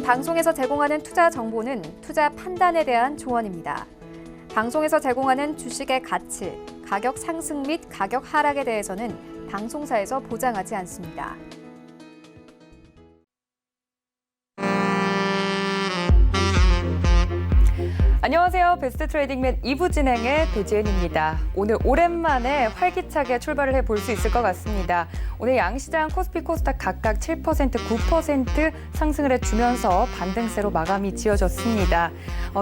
방송에서 제공하는 투자 정보는 투자 판단에 대한 조언입니다. 방송에서 제공하는 주식의 가치, 가격 상승 및 가격 하락에 대해서는 방송사에서 보장하지 않습니다. 안녕하세요. 베스트 트레이딩맨 2부 진행의 배지은입니다. 오늘 오랜만에 활기차게 출발을 해볼 수 있을 것 같습니다. 오늘 양시장 코스피 코스닥 각각 7%, 9% 상승을 해주면서 반등세로 마감이 지어졌습니다.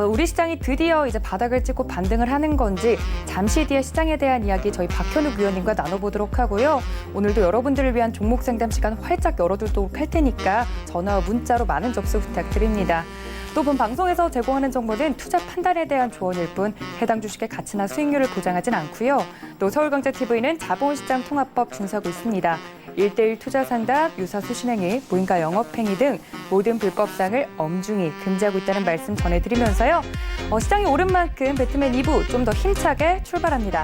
우리 시장이 드디어 이제 바닥을 찍고 반등을 하는 건지 잠시 뒤에 시장에 대한 이야기 저희 박현욱 위원님과 나눠보도록 하고요. 오늘도 여러분들을 위한 종목 상담 시간 활짝 열어두도록 할 테니까 전화와 문자로 많은 접수 부탁드립니다. 또 본 방송에서 제공하는 정보는 투자 판단에 대한 조언일 뿐 해당 주식의 가치나 수익률을 보장하진 않고요. 또 서울경제TV는 자본시장 통합법 준수하고 있습니다. 1:1 투자 상담, 유사수 신행위, 무인가 영업행위 등 모든 불법상을 엄중히 금지하고 있다는 말씀 전해드리면서요. 시장이 오른 만큼 배트맨 2부 좀 더 힘차게 출발합니다.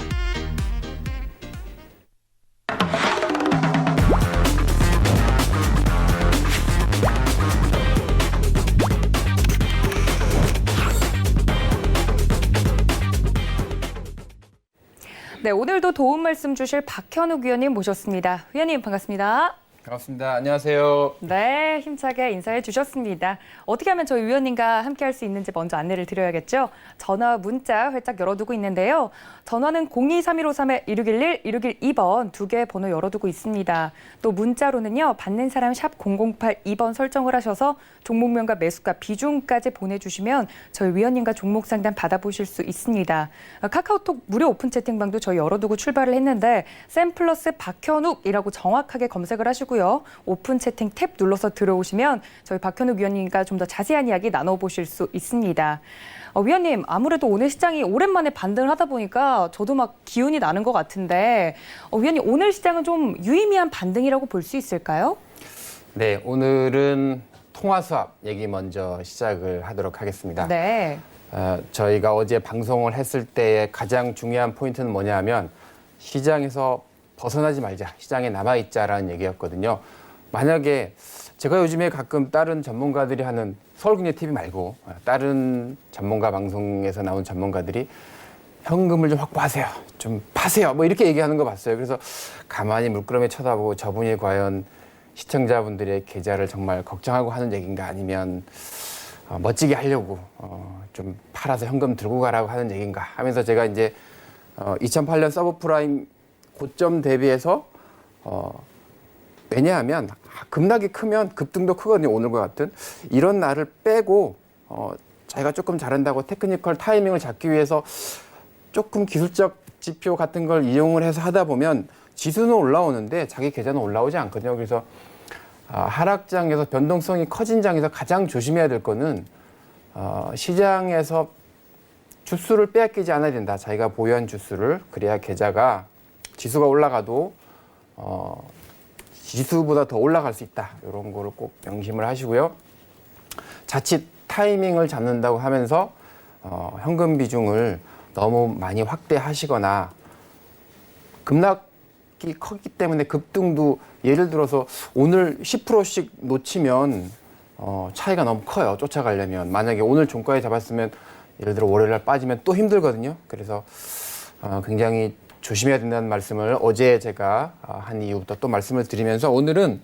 네, 오늘도 도움 말씀 주실 박현욱 위원님 모셨습니다. 위원님 반갑습니다. 반갑습니다. 안녕하세요. 네, 힘차게 인사해 주셨습니다. 어떻게 하면 저희 위원님과 함께 할 수 있는지 먼저 안내를 드려야겠죠. 전화, 문자 활짝 열어두고 있는데요. 전화는 023153-1611, 1612번 두 개의 번호 열어두고 있습니다. 또 문자로는요. 받는 사람 샵 0082번 설정을 하셔서 종목명과 매수가 비중까지 보내주시면 저희 위원님과 종목 상담 받아보실 수 있습니다. 카카오톡 무료 오픈 채팅방도 저희 열어두고 출발을 했는데 샘플러스 박현욱이라고 정확하게 검색을 하시고요. 오픈 채팅 탭 눌러서 들어오시면 저희 박현욱 위원님과 좀 더 자세한 이야기 나눠보실 수 있습니다. 위원님, 아무래도 오늘 시장이 오랜만에 반등을 하다 보니까 저도 막 기운이 나는 것 같은데 위원님, 오늘 시장은 좀 유의미한 반등이라고 볼 수 있을까요? 네, 오늘은 통화 수합 얘기 먼저 시작을 하도록 하겠습니다. 네. 저희가 어제 방송을 했을 때의 가장 중요한 포인트는 뭐냐면 시장에서 벗어나지 말자, 시장에 남아있자라는 얘기였거든요. 만약에 제가 요즘에 가끔 다른 전문가들이 하는 서울경제TV 말고 다른 전문가 방송에서 나온 전문가들이 현금을 좀 확보하세요, 좀 파세요, 뭐 이렇게 얘기하는 거 봤어요. 그래서 가만히 물끄러미 쳐다보고 저분이 과연 시청자분들의 계좌를 정말 걱정하고 하는 얘기인가 아니면 멋지게 하려고 좀 팔아서 현금 들고 가라고 하는 얘기인가 하면서 제가 이제 2008년 서브프라임 고점 대비해서 왜냐하면 급락이 크면 급등도 크거든요. 오늘과 같은 이런 날을 빼고 자기가 조금 잘한다고 테크니컬 타이밍을 잡기 위해서 조금 기술적 지표 같은 걸 이용을 해서 하다 보면 지수는 올라오는데 자기 계좌는 올라오지 않거든요. 그래서 하락장에서 변동성이 커진 장에서 가장 조심해야 될 거는 시장에서 주수를 빼앗기지 않아야 된다. 자기가 보유한 주수를. 그래야 계좌가 지수가 올라가도 지수보다 더 올라갈 수 있다. 이런 거를 꼭 명심을 하시고요. 자칫 타이밍을 잡는다고 하면서 현금 비중을 너무 많이 확대하시거나 급락이 컸기 때문에 급등도 예를 들어서 오늘 10%씩 놓치면 차이가 너무 커요. 쫓아가려면. 만약에 오늘 종가에 잡았으면 예를 들어 월요일 날 빠지면 또 힘들거든요. 그래서 굉장히 조심해야 된다는 말씀을 어제 제가 한 이후부터 또 말씀을 드리면서 오늘은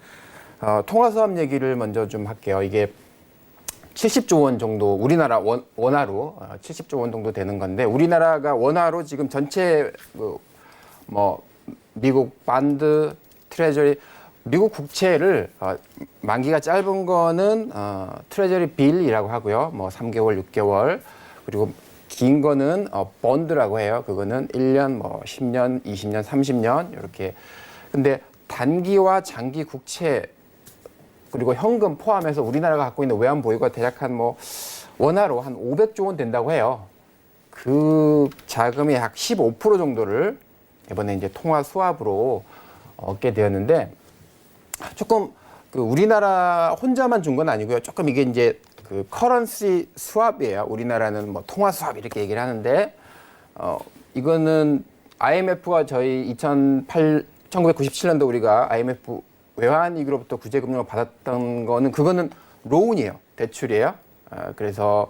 통화수합 얘기를 먼저 좀 할게요. 이게 70조 원 정도 우리나라 원화로 70조 원 정도 되는 건데 우리나라가 원화로 지금 전체 미국 반드, 트레저리, 미국 국채를 만기가 짧은 거는 트레저리 빌이라고 하고요. 3개월, 6개월 그리고 긴 거는 본드라고 해요. 그거는 1년, 10년, 20년, 30년 이렇게. 근데 단기와 장기 국채 그리고 현금 포함해서 우리나라가 갖고 있는 외환 보유가 대략 한 원화로 한 500조 원 된다고 해요. 그 자금의 약 15% 정도를 이번에 이제 통화 수합으로 얻게 되었는데 조금 우리나라 혼자만 준 건 아니고요. 조금 이게 이제 그 커런시 수합이에요. 우리나라는 통화 수합 이렇게 얘기를 하는데 이거는 IMF가 저희 1997년도 우리가 IMF 외환위기로부터 구제금융을 받았던 거는 그거는 로운이에요. 대출이에요. 그래서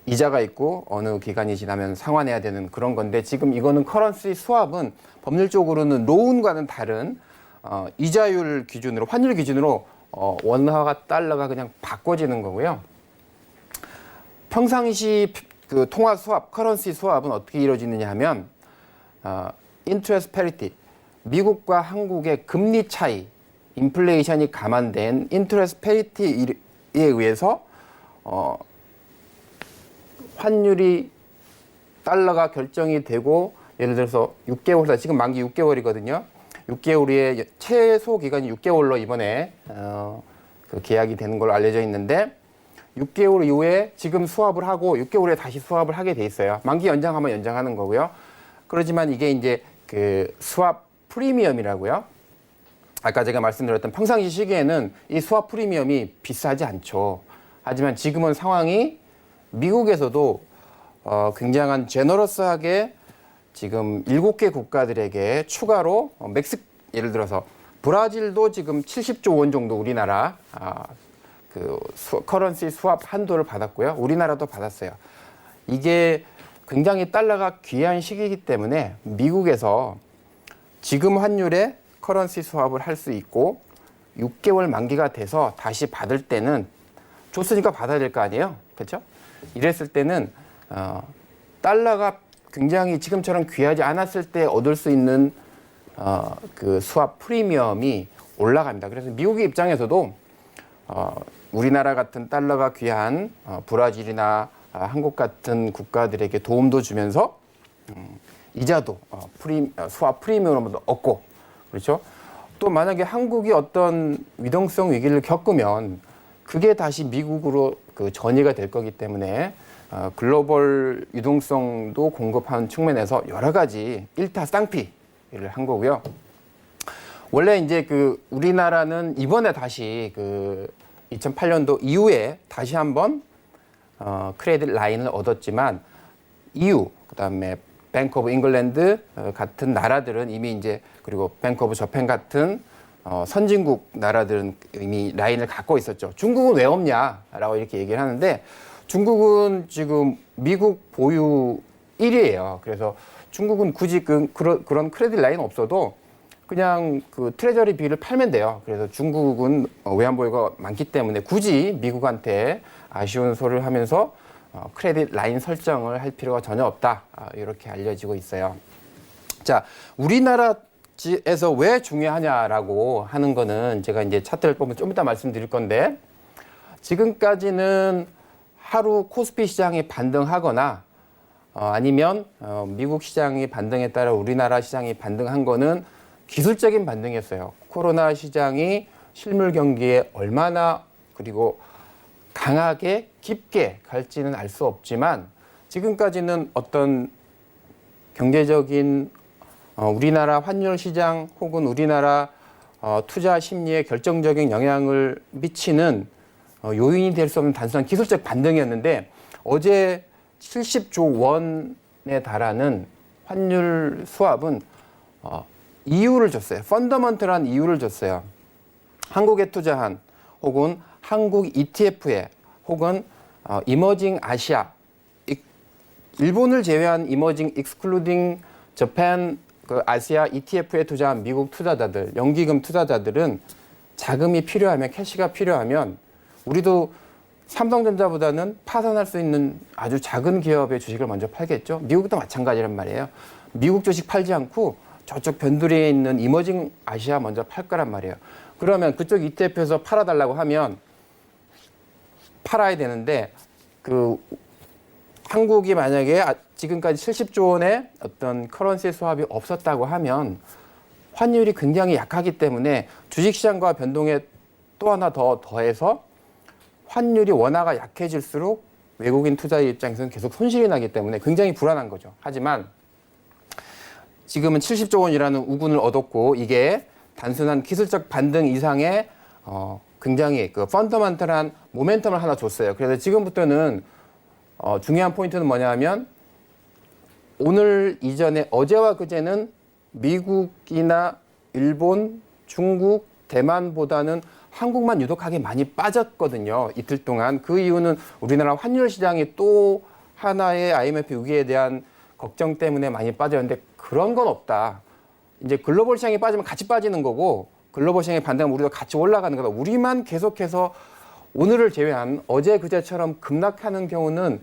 이자가 있고 어느 기간이 지나면 상환해야 되는 그런 건데 지금 이거는 커런시 스왑은 법률적으로는 로운과는 다른 이자율 기준으로 환율 기준으로 원화가 달러가 그냥 바꿔지는 거고요. 평상시 그 통화 스왑, 커런시 스왑은 어떻게 이루어지느냐 하면 인트레스트 패리티, 미국과 한국의 금리 차이, 인플레이션이 감안된 인트레스트 패리티에 의해서 환율이 달러가 결정이 되고 예를 들어서 6개월, 지금 만기 6개월이거든요. 6개월의 최소 기간이 6개월로 이번에 그 계약이 되는 걸로 알려져 있는데 6개월 이후에 지금 수합을 하고 6개월에 다시 수합을 하게 돼 있어요. 만기 연장하면 연장하는 거고요. 그렇지만 이게 이제 그 수합 프리미엄이라고요. 아까 제가 말씀드렸던 평상시 시기에는 이 수합 프리미엄이 비싸지 않죠. 하지만 지금은 상황이 미국에서도 굉장한 제너러스하게 지금 7개 국가들에게 추가로 예를 들어서 브라질도 지금 70조 원 정도 우리나라 커런시 수합 한도를 받았고요. 우리나라도 받았어요. 이게 굉장히 달러가 귀한 시기이기 때문에 미국에서 지금 환율에 커런시 수합을 할 수 있고 6개월 만기가 돼서 다시 받을 때는 줬으니까 받아야 될 거 아니에요. 그렇죠? 이랬을 때는 달러가 굉장히 지금처럼 귀하지 않았을 때 얻을 수 있는 그 수합 프리미엄이 올라갑니다. 그래서 미국의 입장에서도 우리나라 같은 달러가 귀한 브라질이나 한국 같은 국가들에게 도움도 주면서 이자도 수합 프리미엄도 얻고 그렇죠. 또 만약에 한국이 어떤 위동성 위기를 겪으면 그게 다시 미국으로 그 전이가 될 거기 때문에 글로벌 유동성도 공급하는 측면에서 여러 가지 일타쌍피를 한 거고요. 원래 이제 그 우리나라는 이번에 다시 그 2008년도 이후에 다시 한번 크레딧 라인을 얻었지만 EU 그다음에 뱅크 오브 잉글랜드 같은 나라들은 이미 이제 그리고 뱅크 오브 저펜 같은 선진국 나라들은 이미 라인을 갖고 있었죠. 중국은 왜 없냐라고 이렇게 얘기를 하는데 중국은 지금 미국 보유 1위예요. 그래서 중국은 굳이 그런 크레딧 라인 없어도 그냥 그 트레저리 빌을 팔면 돼요. 그래서 중국은 외환보유가 많기 때문에 굳이 미국한테 아쉬운 소리를 하면서 크레딧 라인 설정을 할 필요가 전혀 없다. 이렇게 알려지고 있어요. 자, 우리나라에서 왜 중요하냐라고 하는 거는 제가 이제 차트를 보면 좀 이따 말씀드릴 건데 지금까지는 하루 코스피 시장이 반등하거나 아니면 미국 시장이 반등에 따라 우리나라 시장이 반등한 거는 기술적인 반등이었어요. 코로나 시장이 실물 경기에 얼마나 그리고 강하게 깊게 갈지는 알 수 없지만 지금까지는 어떤 경제적인 우리나라 환율 시장 혹은 우리나라 투자 심리에 결정적인 영향을 미치는 요인이 될 수 없는 단순한 기술적 반등이었는데 어제 70조 원에 달하는 환율 수합은 이유를 줬어요. 펀더먼털한 이유를 줬어요. 한국에 투자한 혹은 한국 ETF에 혹은 이머징 아시아, 일본을 제외한 이머징 익스클루딩 저팬 그 아시아 ETF에 투자한 미국 투자자들, 연기금 투자자들은 자금이 필요하면 캐시가 필요하면 우리도 삼성전자보다는 파산할 수 있는 아주 작은 기업의 주식을 먼저 팔겠죠. 미국도 마찬가지란 말이에요. 미국 주식 팔지 않고 저쪽 변두리에 있는 이머징 아시아 먼저 팔 거란 말이에요. 그러면 그쪽 ETF에서 팔아달라고 하면 팔아야 되는데 그 한국이 만약에 지금까지 70조 원의 어떤 커런시 수합이 없었다고 하면 환율이 굉장히 약하기 때문에 주식시장과 변동에 또 하나 더해서 환율이 원화가 약해질수록 외국인 투자의 입장에서는 계속 손실이 나기 때문에 굉장히 불안한 거죠. 하지만 지금은 70조 원이라는 우군을 얻었고 이게 단순한 기술적 반등 이상의 굉장히 그 펀더멘털한 모멘텀을 하나 줬어요. 그래서 지금부터는 중요한 포인트는 뭐냐면 오늘 이전에 어제와 그제는 미국이나 일본, 중국, 대만보다는 한국만 유독하게 많이 빠졌거든요. 이틀 동안. 그 이유는 우리나라 환율 시장이 또 하나의 IMF 위기에 대한 걱정 때문에 많이 빠졌는데 그런 건 없다. 이제 글로벌 시장이 빠지면 같이 빠지는 거고 글로벌 시장이 반등하면 우리도 같이 올라가는 거다. 우리만 계속해서 오늘을 제외한 어제 그제처럼 급락하는 경우는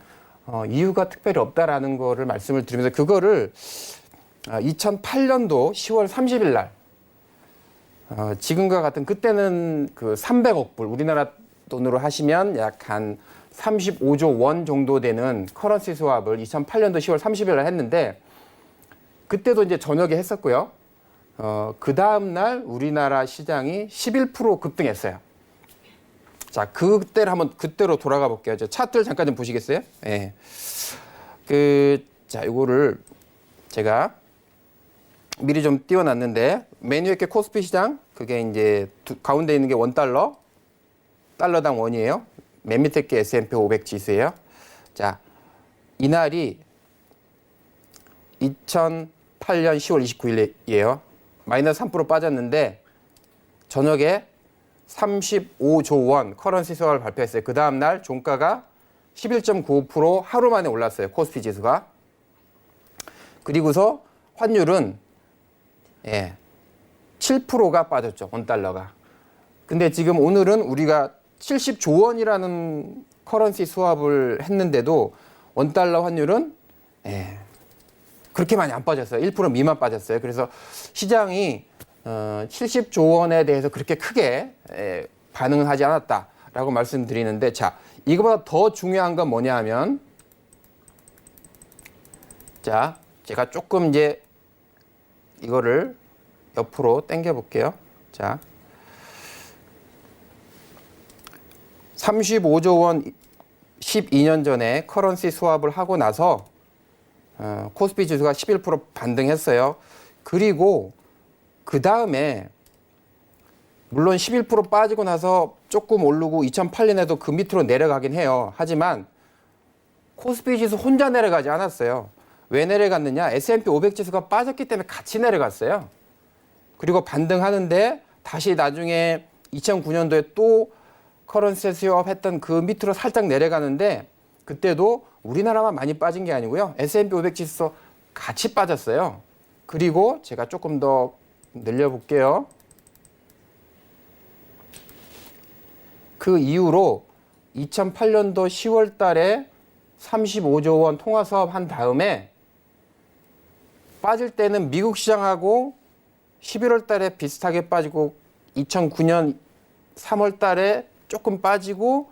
이유가 특별히 없다라는 거를 말씀을 드리면서 그거를 2008년도 10월 30일 날 지금과 같은 그때는 그 300억 불 우리나라 돈으로 하시면 약 한 35조 원 정도 되는 커런시 스왑을 2008년도 10월 30일 날 했는데 그때도 이제 저녁에 했었고요. 그 다음 날 우리나라 시장이 11% 급등했어요. 자, 그때로 돌아가 볼게요. 차트를 잠깐 좀 보시겠어요? 예. 자, 이거를 제가 미리 좀 띄워놨는데 맨 위에 게 코스피 시장, 그게 이제 가운데 있는 게 $1, 달러당 원이에요. 맨 밑에 게 S&P 500 지수예요. 자, 이날이 2008년 10월 29일이에요. 마이너스 3% 빠졌는데 저녁에 35조 원 커런시 스왑을 발표했어요. 그 다음 날 종가가 11.95% 하루 만에 올랐어요. 코스피 지수가. 그리고서 환율은 7%가 빠졌죠. $1. 근데 지금 오늘은 우리가 70조 원이라는 커런시 스왑을 했는데도 $1 환율은 그렇게 많이 안 빠졌어요. 1% 미만 빠졌어요. 그래서 시장이 70조 원에 대해서 그렇게 크게 반응을 하지 않았다라고 말씀드리는데, 자, 이거보다 더 중요한 건 뭐냐 하면, 자, 제가 조금 이제 이거를 옆으로 당겨 볼게요. 자, 35조 원 12년 전에 커런시 스왑을 하고 나서 코스피 지수가 11% 반등했어요. 그리고 그 다음에 물론 11% 빠지고 나서 조금 오르고 2008년에도 그 밑으로 내려가긴 해요. 하지만 코스피 지수 혼자 내려가지 않았어요. 왜 내려갔느냐? S&P 500 지수가 빠졌기 때문에 같이 내려갔어요. 그리고 반등하는데 다시 나중에 2009년도에 또 커런시 스왑 했던 그 밑으로 살짝 내려가는데 그때도 우리나라만 많이 빠진 게 아니고요. S&P 500 지수 같이 빠졌어요. 그리고 제가 조금 더 늘려볼게요. 그 이후로 2008년도 10월 달에 35조 원 통화 수합 한 다음에 빠질 때는 미국 시장하고 11월 달에 비슷하게 빠지고 2009년 3월 달에 조금 빠지고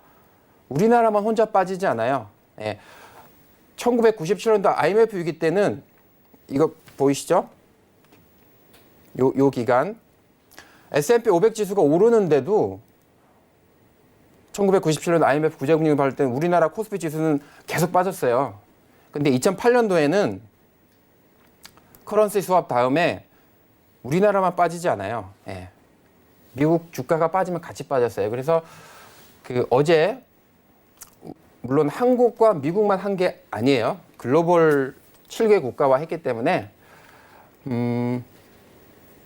우리나라만 혼자 빠지지 않아요. 1997년도 IMF 위기 때는 이거 보이시죠? 요 기간 S&P 500 지수가 오르는데도 1997년 IMF 구제금융을 받을 때는 우리나라 코스피 지수는 계속 빠졌어요. 근데 2008년도에는 커런시 스왑 다음에 우리나라만 빠지지 않아요. 미국 주가가 빠지면 같이 빠졌어요. 그래서 어제 물론 한국과 미국만 한 게 아니에요. 글로벌 7개 국가와 했기 때문에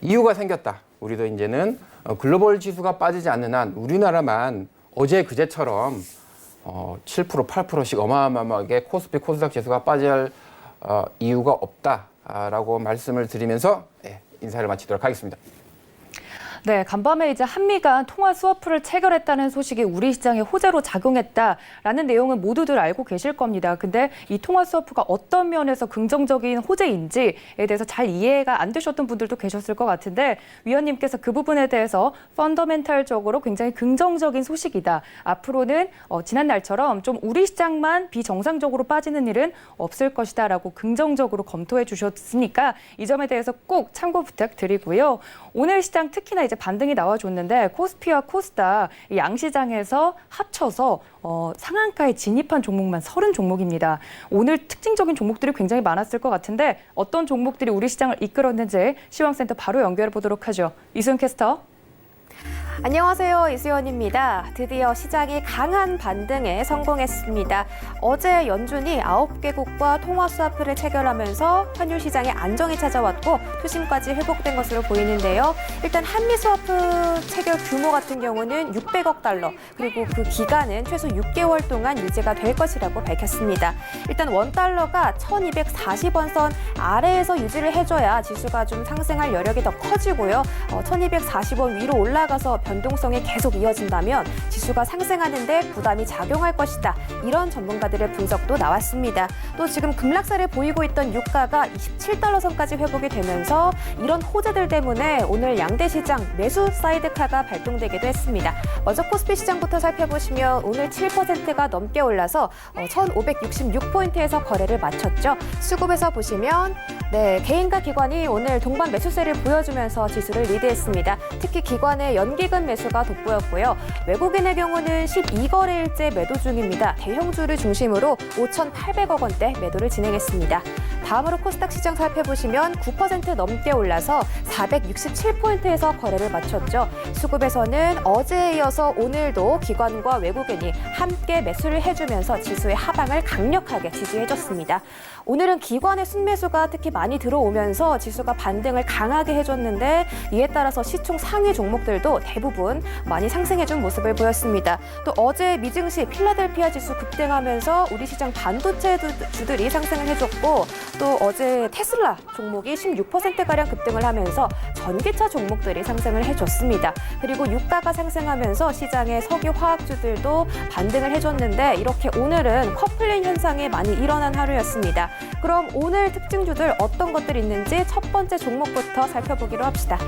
이유가 생겼다. 우리도 이제는 글로벌 지수가 빠지지 않는 한 우리나라만 어제 그제처럼 7% 8%씩 어마어마하게 코스피 코스닥 지수가 빠질 이유가 없다라고 말씀을 드리면서 인사를 마치도록 하겠습니다. 네, 간밤에 이제 한미 간 통화 스와프를 체결했다는 소식이 우리 시장에 호재로 작용했다라는 내용은 모두들 알고 계실 겁니다. 근데 이 통화 스와프가 어떤 면에서 긍정적인 호재인지에 대해서 잘 이해가 안 되셨던 분들도 계셨을 것 같은데 위원님께서 그 부분에 대해서 펀더멘탈적으로 굉장히 긍정적인 소식이다. 앞으로는 지난 날처럼 좀 우리 시장만 비정상적으로 빠지는 일은 없을 것이다라고 긍정적으로 검토해 주셨으니까 이 점에 대해서 꼭 참고 부탁드리고요. 오늘 시장 특히나 이제 반등이 나와줬는데 코스피와 코스닥 이 양시장에서 합쳐서 상한가에 진입한 종목만 30종목입니다. 오늘 특징적인 종목들이 굉장히 많았을 것 같은데 어떤 종목들이 우리 시장을 이끌었는지 시황센터 바로 연결해 보도록 하죠. 이수연 캐스터. 안녕하세요. 이수연입니다. 드디어 시장이 강한 반등에 성공했습니다. 어제 연준이 9개국과 통화 스와프를 체결하면서 환율 시장에 안정이 찾아왔고 투심까지 회복된 것으로 보이는데요. 일단 한미 스와프 체결 규모 같은 경우는 600억 달러, 그리고 그 기간은 최소 6개월 동안 유지가 될 것이라고 밝혔습니다. 일단 원달러가 1240원 선 아래에서 유지를 해줘야 지수가 좀 상승할 여력이 더 커지고요. 1240원 위로 올라가서 변동성이 계속 이어진다면 지수가 상승하는데 부담이 작용할 것이다. 이런 전문가들의 분석도 나왔습니다. 또 지금 급락세를 보이고 있던 유가가 27달러 선까지 회복이 되면서 이런 호재들 때문에 오늘 양대 시장 매수 사이드카가 발동되기도 했습니다. 먼저 코스피 시장부터 살펴보시면 오늘 7%가 넘게 올라서 1566포인트에서 거래를 마쳤죠. 수급에서 보시면 개인과 기관이 오늘 동반 매수세를 보여주면서 지수를 리드했습니다. 특히 기관의 연기금 매수가 돋보였고요. 외국인의 경우는 12거래일째 매도 중입니다. 대형주를 중심으로 5,800억 원대 매도를 진행했습니다. 다음으로 코스닥 시장 살펴보시면 9% 넘게 올라서 467포인트에서 거래를 마쳤죠. 수급에서는 어제에 이어서 오늘도 기관과 외국인이 함께 매수를 해주면서 지수의 하방을 강력하게 지지해줬습니다. 오늘은 기관의 순매수가 특히 많이 들어오면서 지수가 반등을 강하게 해줬는데 이에 따라서 시총 상위 종목들도 대부분 많이 상승해준 모습을 보였습니다. 또 어제 미증시 필라델피아 지수 급등하면서 우리 시장 반도체 주들이 상승을 해줬고 또 어제 테슬라 종목이 16%가량 급등을 하면서 전기차 종목들이 상승을 해줬습니다. 그리고 유가가 상승하면서 시장의 석유 화학주들도 반등을 해줬는데 이렇게 오늘은 커플링 현상이 많이 일어난 하루였습니다. 그럼 오늘 특징주들 어떤 것들이 있는지 첫 번째 종목부터 살펴보기로 합시다.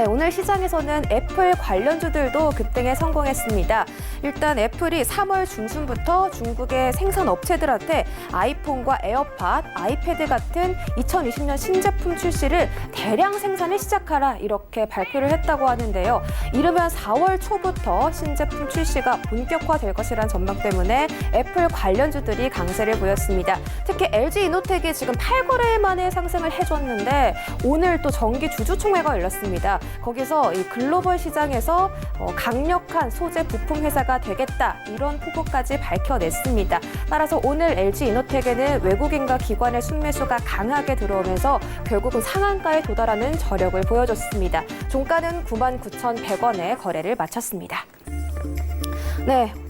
오늘 시장에서는 애플 관련주들도 급등에 성공했습니다. 일단 애플이 3월 중순부터 중국의 생산 업체들한테 아이폰과 에어팟, 아이패드 같은 2020년 신제품 출시를 대량 생산을 시작하라 이렇게 발표를 했다고 하는데요. 이르면 4월 초부터 신제품 출시가 본격화될 것이란 전망 때문에 애플 관련주들이 강세를 보였습니다. 특히 LG 이노텍이 지금 8거래 만에 상승을 해줬는데 오늘 또 정기 주주총회가 열렸습니다. 거기서 이 글로벌 시장에서 강력한 소재 부품 회사가 되겠다 이런 포부까지 밝혀냈습니다. 따라서 오늘 LG 이노텍에는 외국인과 기관의 순매수가 강하게 들어오면서 결국은 상한가에 도달하는 저력을 보여줬습니다. 종가는 99,100원에 거래를 마쳤습니다.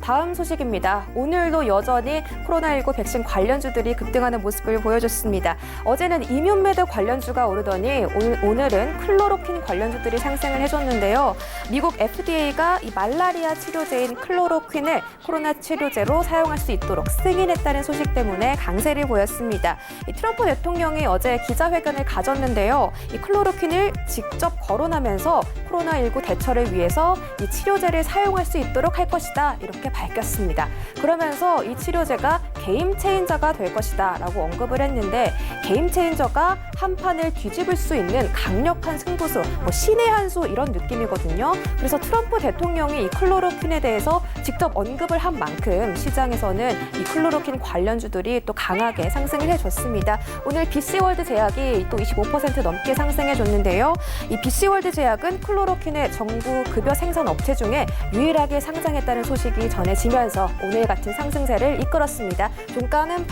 다음 소식입니다. 오늘도 여전히 코로나19 백신 관련주들이 급등하는 모습을 보여줬습니다. 어제는 이뮨메드 관련주가 오르더니 오늘은 클로로킨 관련주들이 상승을 해줬는데요. 미국 FDA가 이 말라리아 치료제인 클로로퀸을 코로나 치료제로 사용할 수 있도록 승인했다는 소식 때문에 강세를 보였습니다. 이 트럼프 대통령이 어제 기자회견을 가졌는데요. 이 클로로퀸을 직접 거론하면서 코로나19 대처를 위해서 이 치료제를 사용할 수 있도록 할 것이다. 이렇게 밝혔습니다. 그러면서 이 치료제가 게임 체인저가 될 것이다 라고 언급을 했는데 게임 체인저가 한 판을 뒤집을 수 있는 강력한 승부수, 신의 한 수 이런 느낌이거든요. 그래서 트럼프 대통령이 이 클로로퀸에 대해서 직접 언급을 한 만큼 시장에서는 이 클로로퀸 관련주들이 또 강하게 상승을 해줬습니다. 오늘 BC월드 제약이 또 25% 넘게 상승해줬는데요. 이 BC월드 제약은 클로로퀸의 정부 급여 생산 업체 중에 유일하게 상장했다는 소식이 전해지면서 오늘 같은 상승세를 이끌었습니다. 종가는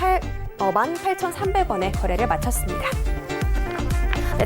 18,300원에 거래를 마쳤습니다.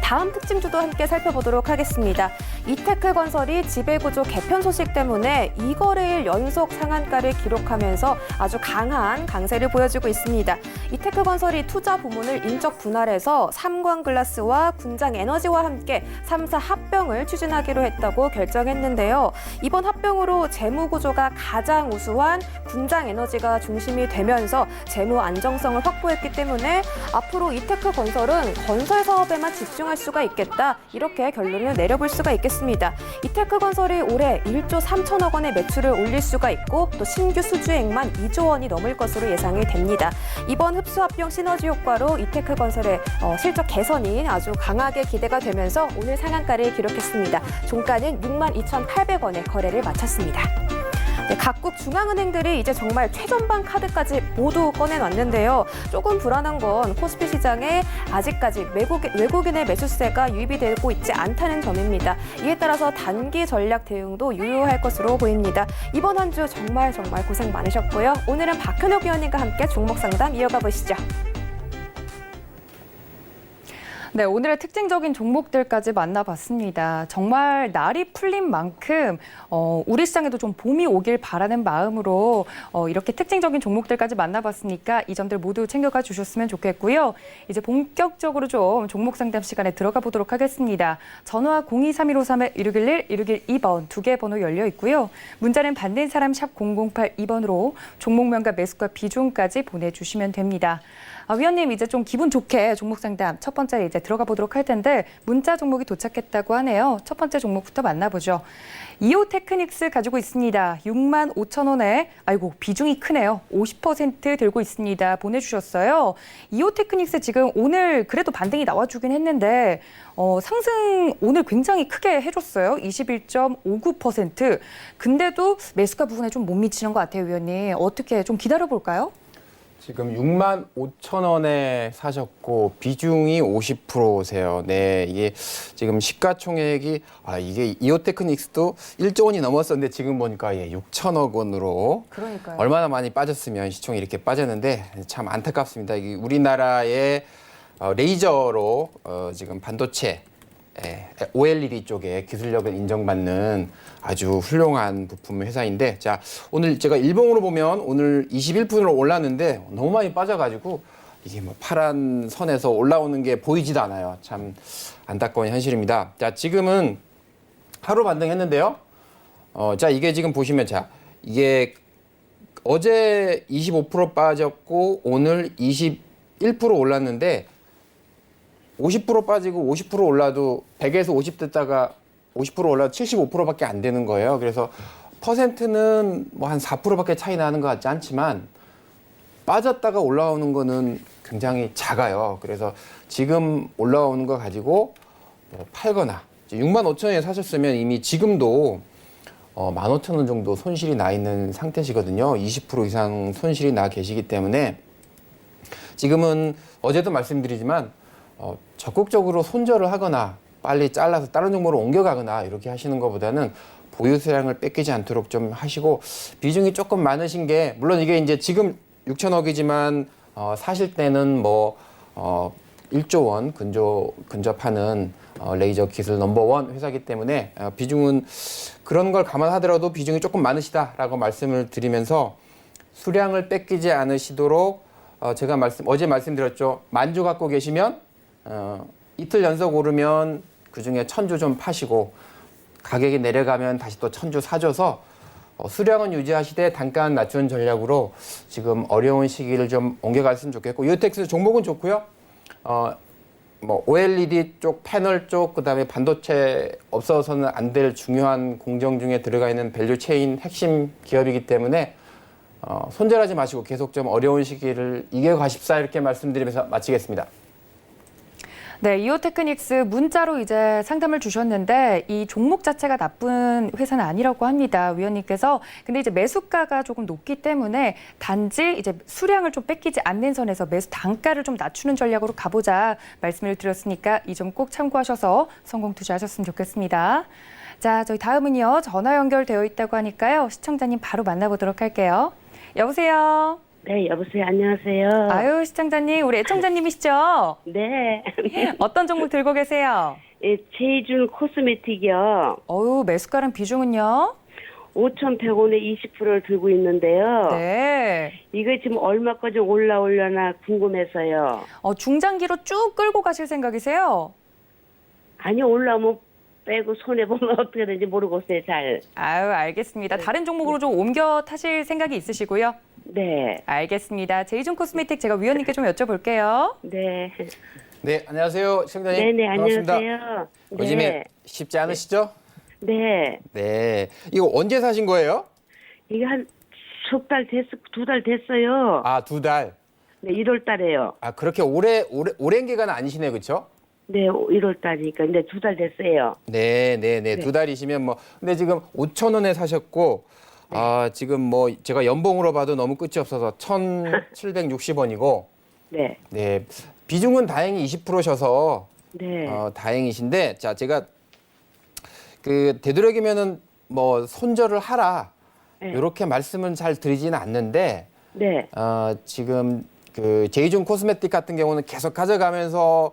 다음 특징주도 함께 살펴보도록 하겠습니다. 이테크건설이 지배구조 개편 소식 때문에 2거래일 연속 상한가를 기록하면서 아주 강한 강세를 보여주고 있습니다. 이테크건설이 투자 부문을 인적 분할해서 삼광글라스와 군장에너지와 함께 3사 합병을 추진하기로 했다고 결정했는데요. 이번 합병으로 재무구조가 가장 우수한 군장에너지가 중심이 되면서 재무 안정성을 확보했기 때문에 앞으로 이테크건설은 건설 사업에만 집중할 수가 있겠다. 이렇게 결론을 내려볼 수가 있겠습니다. 이테크건설이 올해 1조 3천억 원의 매출을 올릴 수가 있고 또 신규 수주액만 2조 원이 넘을 것으로 예상이 됩니다. 이번 흡수합병 시너지 효과로 이테크건설의 실적 개선이 아주 강하게 기대가 되면서 오늘 상한가를 기록했습니다. 종가는 62,800원에 거래를 마쳤습니다. 네, 각국 중앙은행들이 이제 정말 최전방 카드까지 모두 꺼내놨는데요. 조금 불안한 건 코스피 시장에 아직까지 외국인의 매수세가 유입이 되고 있지 않다는 점입니다. 이에 따라서 단기 전략 대응도 유효할 것으로 보입니다. 이번 한 주 정말 고생 많으셨고요. 오늘은 박현욱 위원님과 함께 종목 상담 이어가 보시죠. 네, 오늘의 특징적인 종목들까지 만나봤습니다. 정말 날이 풀린 만큼 우리 시장에도 좀 봄이 오길 바라는 마음으로 이렇게 특징적인 종목들까지 만나봤으니까 이 점들 모두 챙겨가 주셨으면 좋겠고요. 이제 본격적으로 좀 종목 상담 시간에 들어가 보도록 하겠습니다. 전화 023153-1611, 1612번 두 개 번호 열려 있고요. 문자는 받는 사람 샵 0082번으로 종목명과 매수가 비중까지 보내주시면 됩니다. 위원님, 이제 좀 기분 좋게 종목 상담 첫 번째 이제 들어가 보도록 할 텐데 문자 종목이 도착했다고 하네요. 첫 번째 종목부터 만나보죠. 이오테크닉스 가지고 있습니다. 65,000원에 아이고 비중이 크네요. 50% 들고 있습니다. 보내주셨어요. 이오테크닉스 지금 오늘 그래도 반등이 나와주긴 했는데 상승 오늘 굉장히 크게 해줬어요. 21.59%. 근데도 매수가 부분에 좀 못 미치는 것 같아요, 위원님. 어떻게 좀 기다려볼까요? 지금 65,000원에 사셨고 비중이 50%세요. 네, 이게 지금 시가총액이 이게 이오테크닉스도 1조 원이 넘었었는데 지금 보니까 6천억 원으로 그러니까요. 얼마나 많이 빠졌으면 시총이 이렇게 빠졌는데 참 안타깝습니다. 이게 우리나라의 레이저로 지금 반도체 OLED 쪽에 기술력을 인정받는 아주 훌륭한 부품 회사인데, 자, 오늘 제가 일봉으로 보면 오늘 21분으로 올랐는데 너무 많이 빠져가지고 이게 뭐 파란 선에서 올라오는 게 보이지도 않아요. 참 안타까운 현실입니다. 자, 지금은 하루 반등했는데요. 자, 이게 지금 보시면 자, 이게 어제 25% 빠졌고 오늘 21% 올랐는데 50% 빠지고 50% 올라도 100에서 50 됐다가 50% 올라도 75%밖에 안 되는 거예요. 그래서 퍼센트는 뭐 한 4%밖에 차이 나는 것 같지 않지만 빠졌다가 올라오는 거는 굉장히 작아요. 그래서 지금 올라오는 거 가지고 팔거나 65,000원에 사셨으면 이미 지금도 15,000원 정도 손실이 나 있는 상태시거든요. 20% 이상 손실이 나 계시기 때문에 지금은 어제도 말씀드리지만 적극적으로 손절을 하거나 빨리 잘라서 다른 종목으로 옮겨가거나 이렇게 하시는 것보다는 보유 수량을 뺏기지 않도록 좀 하시고, 비중이 조금 많으신 게 물론 이게 이제 지금 6천억이지만 사실 때는 뭐 1조 원 근접하는 레이저 기술 넘버원 회사이기 때문에 비중은 그런 걸 감안하더라도 비중이 조금 많으시다라고 말씀을 드리면서 수량을 뺏기지 않으시도록 제가 어제 말씀드렸죠. 만주 갖고 계시면 이틀 연속 오르면 그중에 1,000주 좀 파시고 가격이 내려가면 다시 또 1,000주 사줘서 수량은 유지하시되 단가는 낮추는 전략으로 지금 어려운 시기를 좀 옮겨갔으면 좋겠고, 이오텍스 종목은 좋고요. 뭐 OLED 쪽, 패널 쪽, 그다음에 반도체 없어서는 안 될 중요한 공정 중에 들어가 있는 밸류 체인 핵심 기업이기 때문에 손절하지 마시고 계속 좀 어려운 시기를 이겨가십사 이렇게 말씀드리면서 마치겠습니다. 네, 이오테크닉스 문자로 이제 상담을 주셨는데 이 종목 자체가 나쁜 회사는 아니라고 합니다, 위원님께서. 근데 이제 매수가가 조금 높기 때문에 단지 이제 수량을 좀 뺏기지 않는 선에서 매수 단가를 좀 낮추는 전략으로 가보자 말씀을 드렸으니까 이 점 꼭 참고하셔서 성공 투자하셨으면 좋겠습니다. 자, 저희 다음은요, 전화 연결되어 있다고 하니까요, 시청자님 바로 만나보도록 할게요. 여보세요. 네, 여보세요. 안녕하세요. 아유, 시청자님, 우리 애청자님이시죠? 네. 어떤 종목 들고 계세요? 예, 제이준 코스메틱이요. 매수가랑 비중은요? 5,100원에 20%를 들고 있는데요. 네. 이게 지금 얼마까지 올라오려나 궁금해서요. 중장기로 쭉 끌고 가실 생각이세요? 아니, 올라오면 빼고 손해보면 어떻게 되는지 모르겠어요, 잘. 아유, 알겠습니다. 다른 종목으로 좀 옮겨 타실 생각이 있으시고요? 네. 알겠습니다. 제이준 코스메틱 제가 위원님께 좀 여쭤볼게요. 네. 네, 안녕하세요, 시청자님. 네네, 반갑습니다. 안녕하세요. 요즘에 쉽지 않으시죠? 네. 네. 이거 언제 사신 거예요? 이게 한 석 달 두 달 됐어요. 아, 2달. 네, 1월 달에요. 아, 그렇게 오랜 기간 아니시네, 그렇죠? 네, 1월 달이니까. 근데 2달 됐어요. 네. 2달이시면 뭐. 근데 지금 5,000원에 사셨고, 지금 뭐 제가 연봉으로 봐도 너무 끝이 없어서 1,760원이고 네. 네. 비중은 다행히 20%셔서 네. 다행이신데 자, 제가 그 되도록이면은 뭐 손절을 하라. 네. 이렇게 말씀은 잘 드리지는 않는데 네. 지금 그 제이준 코스메틱 같은 경우는 계속 가져가면서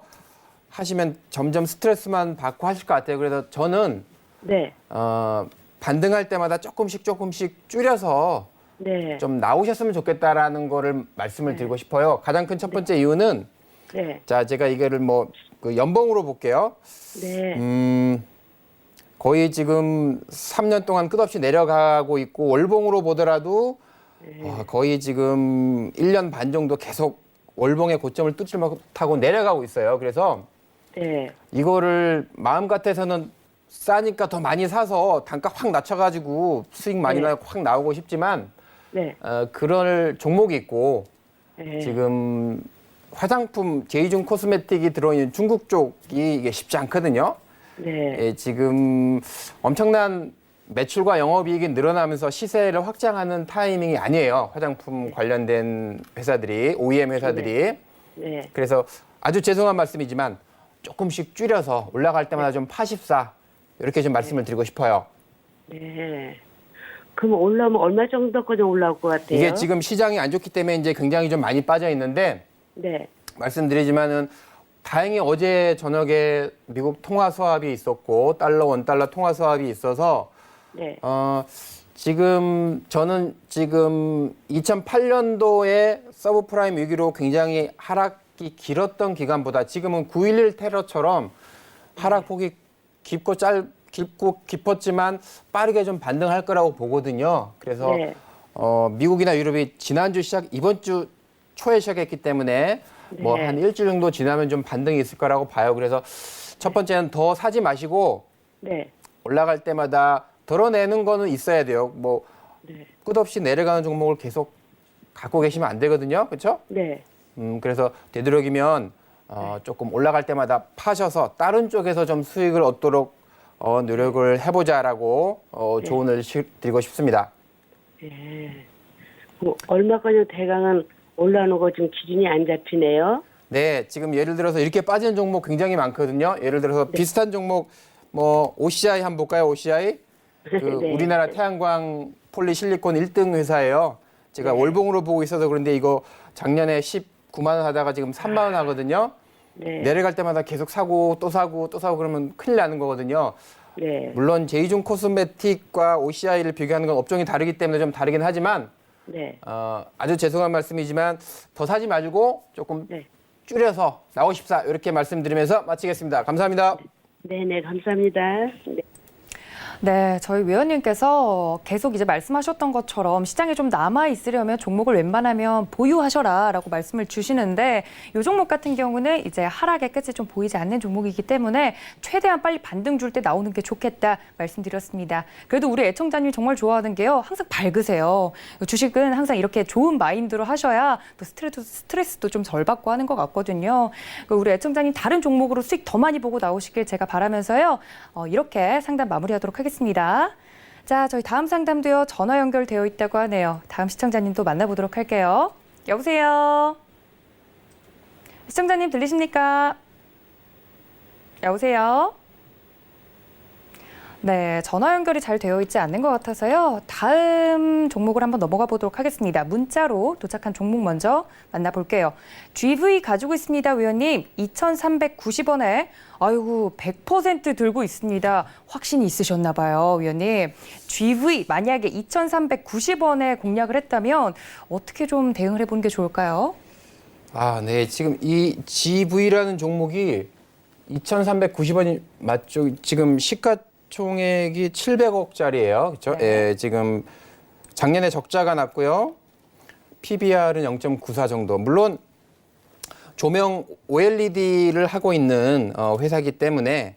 하시면 점점 스트레스만 받고 하실 것 같아요. 그래서 저는 네. 반등할 때마다 조금씩 줄여서 네. 좀 나오셨으면 좋겠다라는 거를 말씀을 드리고 싶어요. 가장 큰 첫 번째 이유는 네. 자, 제가 이거를 뭐 그 연봉으로 볼게요. 네. 거의 지금 3년 동안 끝없이 내려가고 있고 월봉으로 보더라도 거의 지금 1년 반 정도 계속 월봉의 고점을 뚫지 못하고 내려가고 있어요. 그래서 네. 이거를 마음 같아서는 싸니까 더 많이 사서 단가 확 낮춰가지고 수익 많이 네. 확 나오고 싶지만 네. 그럴 종목이 있고 네. 지금 화장품 제이준 코스메틱이 들어있는 중국 쪽이 이게 쉽지 않거든요. 네. 예, 지금 엄청난 매출과 영업이익이 늘어나면서 시세를 확장하는 타이밍이 아니에요. 화장품 관련된 회사들이, OEM 회사들이. 네. 그래서 아주 죄송한 말씀이지만 조금씩 줄여서 올라갈 때마다 좀 파십사 이렇게 좀 말씀을 드리고 싶어요. 네. 그럼 올라오면 얼마 정도까지 올라올 것 같아요? 이게 지금 시장이 안 좋기 때문에 이제 굉장히 좀 많이 빠져 있는데 네. 말씀드리지만은 다행히 어제 저녁에 미국 통화 수합이 있었고 달러 원달러 통화 수합이 있어서 네. 지금 저는 지금 2008년도에 서브프라임 위기로 굉장히 하락이 길었던 기간보다 지금은 9.11 테러처럼 하락폭이 깊고 깊었지만 빠르게 좀 반등할 거라고 보거든요. 그래서 네. 미국이나 유럽이 이번 주 초에 시작했기 때문에 뭐 네. 한 일주일 정도 지나면 좀 반등이 있을 거라고 봐요. 그래서 첫 번째는 더 사지 마시고 네. 올라갈 때마다 덜어내는 거는 있어야 돼요. 뭐 네. 끝없이 내려가는 종목을 계속 갖고 계시면 안 되거든요. 그렇죠? 네. 그래서 되도록이면 조금 올라갈 때마다 파셔서 다른 쪽에서 좀 수익을 얻도록 노력을 해보자라고 조언을 드리고 싶습니다. 네. 뭐 얼마까지 대강은 올라오는 거 지금 기준이 안 잡히네요. 네, 지금 예를 들어서 이렇게 빠지는 종목 굉장히 많거든요. 예를 들어서 비슷한 종목 뭐 OCI 한번 볼까요? OCI 네. 우리나라 태양광 폴리실리콘 1등 회사예요. 제가 네. 월봉으로 보고 있어서 그런데 이거 작년에 19만 원 하다가 지금 3만 원 하거든요. 네. 내려갈 때마다 계속 사고 또 사고 또 사고 그러면 큰일 나는 거거든요. 네. 물론 제이준 코스메틱과 OCI를 비교하는 건 업종이 다르기 때문에 좀 다르긴 하지만 네. 아주 죄송한 말씀이지만 더 사지 말고 조금 네. 줄여서 나오십사 이렇게 말씀드리면서 마치겠습니다. 감사합니다. 네, 네, 감사합니다. 네. 네, 저희 위원님께서 계속 이제 말씀하셨던 것처럼 시장에 좀 남아 있으려면 종목을 웬만하면 보유하셔라라고 말씀을 주시는데 이 종목 같은 경우는 이제 하락의 끝이 좀 보이지 않는 종목이기 때문에 최대한 빨리 반등 줄 때 나오는 게 좋겠다 말씀드렸습니다. 그래도 우리 애청자님 정말 좋아하는 게요. 항상 밝으세요. 주식은 항상 이렇게 좋은 마인드로 하셔야 또 스트레스도 좀 덜 받고 하는 것 같거든요. 우리 애청자님 다른 종목으로 수익 더 많이 보고 나오시길 제가 바라면서요. 이렇게 상담 마무리하도록 하겠습니다. 자, 저희 다음 상담도요. 전화 연결되어 있다고 하네요. 다음 시청자님도 만나보도록 할게요. 여보세요. 시청자님 들리십니까? 여보세요. 네, 전화 연결이 잘 되어 있지 않는 것 같아서요. 다음 종목을 한번 넘어가 보도록 하겠습니다. 문자로 도착한 종목 먼저 만나볼게요. GV 가지고 있습니다, 위원님. 2,390원에 아이고 100% 들고 있습니다. 확신이 있으셨나 봐요, 위원님. GV 만약에 2,390원에 공략을 했다면 어떻게 좀 대응을 해보는 게 좋을까요? 네. 지금 이 GV라는 종목이 2,390원이 맞죠? 지금 시가총액이 700억짜리예요. 그렇죠? 네. 예, 지금 작년에 적자가 났고요. PBR은 0.94 정도. 물론 조명 OLED를 하고 있는 회사이기 때문에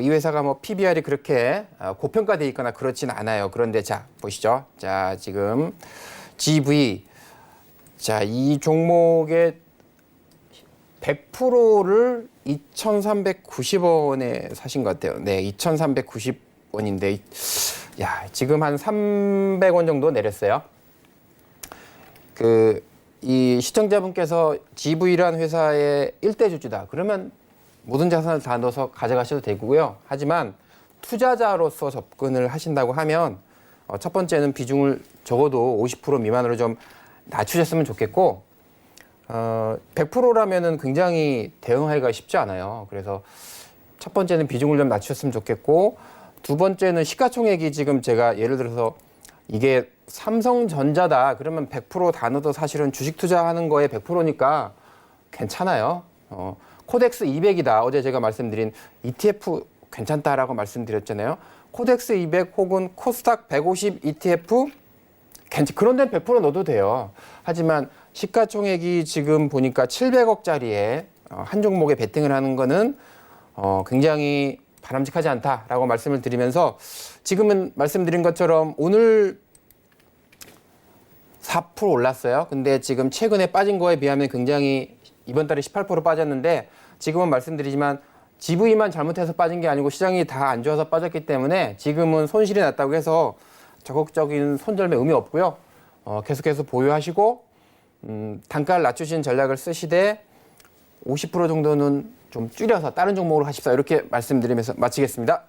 이 회사가 뭐 PBR이 그렇게 고평가돼 있거나 그렇진 않아요. 그런데 자, 보시죠. 자, 지금 GV 자, 이 종목의 100%를 2,390원에 사신 것 같아요. 네, 2,390원인데 지금 한 300원 정도 내렸어요. 이 시청자분께서 GV라는 회사의 일대주주다. 그러면 모든 자산을 다 넣어서 가져가셔도 되고요. 하지만 투자자로서 접근을 하신다고 하면 첫 번째는 비중을 적어도 50% 미만으로 좀 낮추셨으면 좋겠고 100%라면은 굉장히 대응하기가 쉽지 않아요. 그래서 첫 번째는 비중을 좀 낮추셨으면 좋겠고 두 번째는 시가총액이 지금 제가 예를 들어서 이게 삼성전자다 그러면 100% 다 넣어도 사실은 주식 투자하는 거에 100%니까 괜찮아요. 코덱스 200이다. 어제 제가 말씀드린 ETF 괜찮다라고 말씀드렸잖아요. 코덱스 200 혹은 코스닥 150 ETF 그런 데는 100% 넣어도 돼요. 하지만 시가총액이 지금 보니까 700억짜리에 한 종목에 베팅을 하는 거는 굉장히 바람직하지 않다라고 말씀을 드리면서 지금은 말씀드린 것처럼 오늘 4% 올랐어요. 근데 지금 최근에 빠진 거에 비하면 굉장히 이번 달에 18% 빠졌는데 지금은 말씀드리지만 GV만 잘못해서 빠진 게 아니고 시장이 다 안 좋아서 빠졌기 때문에 지금은 손실이 났다고 해서 적극적인 손절매 의미 없고요. 계속해서 보유하시고 단가를 낮추신 전략을 쓰시되 50% 정도는 좀 줄여서 다른 종목으로 하십사 이렇게 말씀드리면서 마치겠습니다.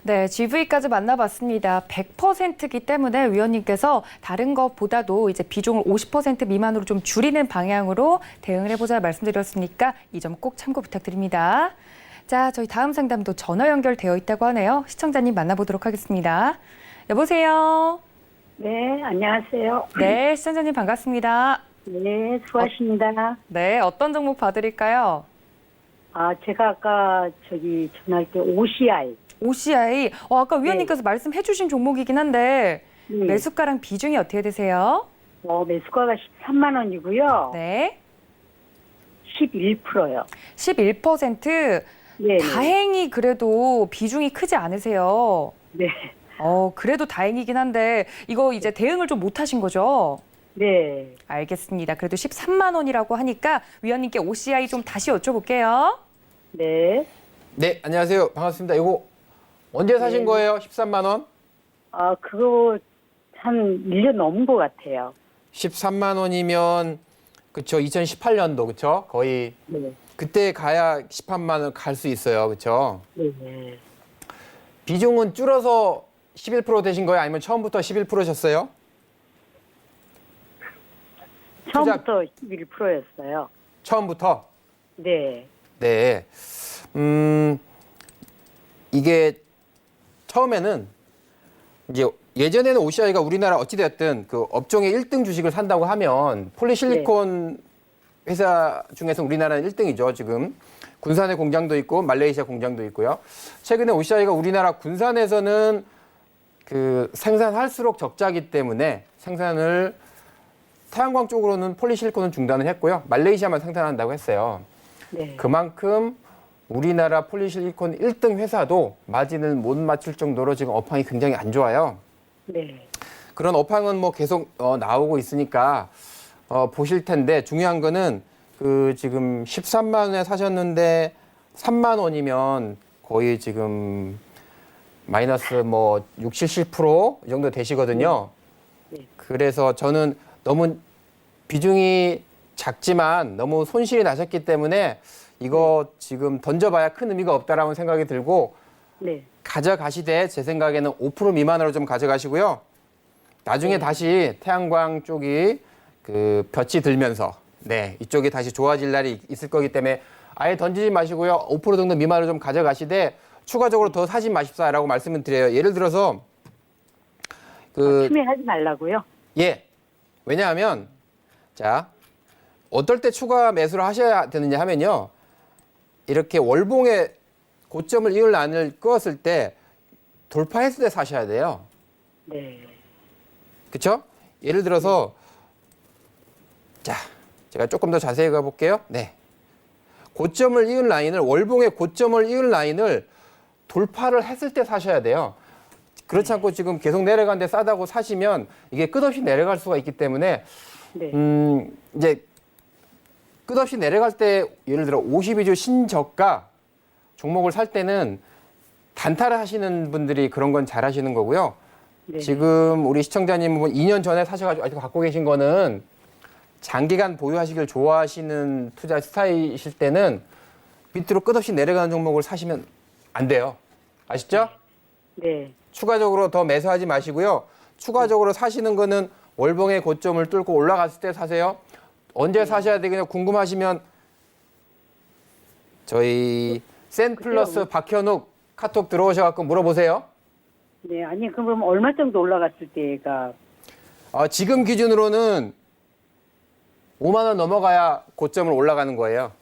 네, GV까지 만나봤습니다. 100%이기 때문에 위원님께서 다른 것보다도 이제 비중을 50% 미만으로 좀 줄이는 방향으로 대응을 해보자 말씀드렸으니까 이 점 꼭 참고 부탁드립니다. 자, 저희 다음 상담도 전화 연결되어 있다고 하네요. 시청자님 만나보도록 하겠습니다. 여보세요. 네, 안녕하세요. 네, 시청자님 반갑습니다. 네, 수고하십니다. 네, 어떤 종목 봐드릴까요? 제가 아까 전화할 때 OCI. OCI. 아까 위원님께서 말씀해 주신 종목이긴 한데 매수가랑 비중이 어떻게 되세요? 매수가가 13만 원이고요. 네. 11%요. 11%. 네. 다행히 그래도 비중이 크지 않으세요. 네. 그래도 다행이긴 한데 이거 이제 대응을 좀 못하신 거죠? 네. 알겠습니다. 그래도 13만 원이라고 하니까 위원님께 OCI 좀 다시 여쭤볼게요. 네. 네, 안녕하세요. 반갑습니다. 이거 언제 사신 거예요? 13만 원? 그거 한 1년 넘은 것 같아요. 13만 원이면 그쵸? 2018년도 그쵸? 거의 네. 그때 가야 13만 원 갈 수 있어요. 그쵸? 네. 비중은 줄어서 11% 되신 거예요? 아니면 처음부터 11%셨어요? 처음부터 11%였어요. 처음부터? 네. 네. 이게 처음에는 이제 예전에는 OCI가 우리나라 어찌되었든 그 업종의 1등 주식을 산다고 하면 폴리실리콘 회사 중에서 우리나라는 1등이죠, 지금. 군산에 공장도 있고 말레이시아 공장도 있고요. 최근에 OCI가 우리나라 군산에서는 그 생산할수록 적자기 때문에 생산을 태양광 쪽으로는 폴리실리콘은 중단을 했고요. 말레이시아만 생산한다고 했어요. 네. 그만큼 우리나라 폴리실리콘 1등 회사도 마진을 못 맞출 정도로 지금 업황이 굉장히 안 좋아요. 네. 그런 업황은 뭐 계속 나오고 있으니까 보실 텐데 중요한 거는 그 지금 13만 원에 사셨는데 3만 원이면 거의 지금 마이너스 뭐 60, 70% 이 정도 되시거든요. 네. 그래서 저는 너무 비중이 작지만 너무 손실이 나셨기 때문에 이거 지금 던져봐야 큰 의미가 없다라는 생각이 들고 네. 가져가시되 제 생각에는 5% 미만으로 좀 가져가시고요. 나중에 다시 태양광 쪽이 그 볕이 들면서 이쪽이 다시 좋아질 날이 있을 거기 때문에 아예 던지지 마시고요. 5% 정도 미만으로 좀 가져가시되 추가적으로 더 사지 마십사라고 말씀을 드려요. 예를 들어서 추매하지 말라고요? 예. 왜냐하면 자 어떨 때 추가 매수를 하셔야 되느냐 하면요. 이렇게 월봉의 고점을 이을 난을 끄었을 때 돌파했을 때 사셔야 돼요. 네. 그렇죠? 예를 들어서 자 제가 조금 더 자세히 가볼게요. 네. 고점을 이은 라인을 월봉의 고점을 이은 라인을 돌파를 했을 때 사셔야 돼요. 그렇지 않고 지금 계속 내려가는데 싸다고 사시면 이게 끝없이 내려갈 수가 있기 때문에 네. 이제 끝없이 내려갈 때 예를 들어 52주 신저가 종목을 살 때는 단타를 하시는 분들이 그런 건 잘 하시는 거고요. 네. 지금 우리 시청자님은 2년 전에 사셔가지고 아직도 갖고 계신 거는 장기간 보유하시길 좋아하시는 투자 스타일이실 때는 밑으로 끝없이 내려가는 종목을 사시면 안 돼요. 아시죠? 네. 추가적으로 더 매수하지 마시고요. 추가적으로 사시는 거는 월봉의 고점을 뚫고 올라갔을 때 사세요. 언제 사셔야 되겠냐 궁금하시면 저희 센플러스 박현욱 카톡 들어오셔갖고 물어보세요. 네. 아니, 그럼 얼마 정도 올라갔을 때가, 지금 기준으로는 5만 원 넘어가야 고점을 올라가는 거예요.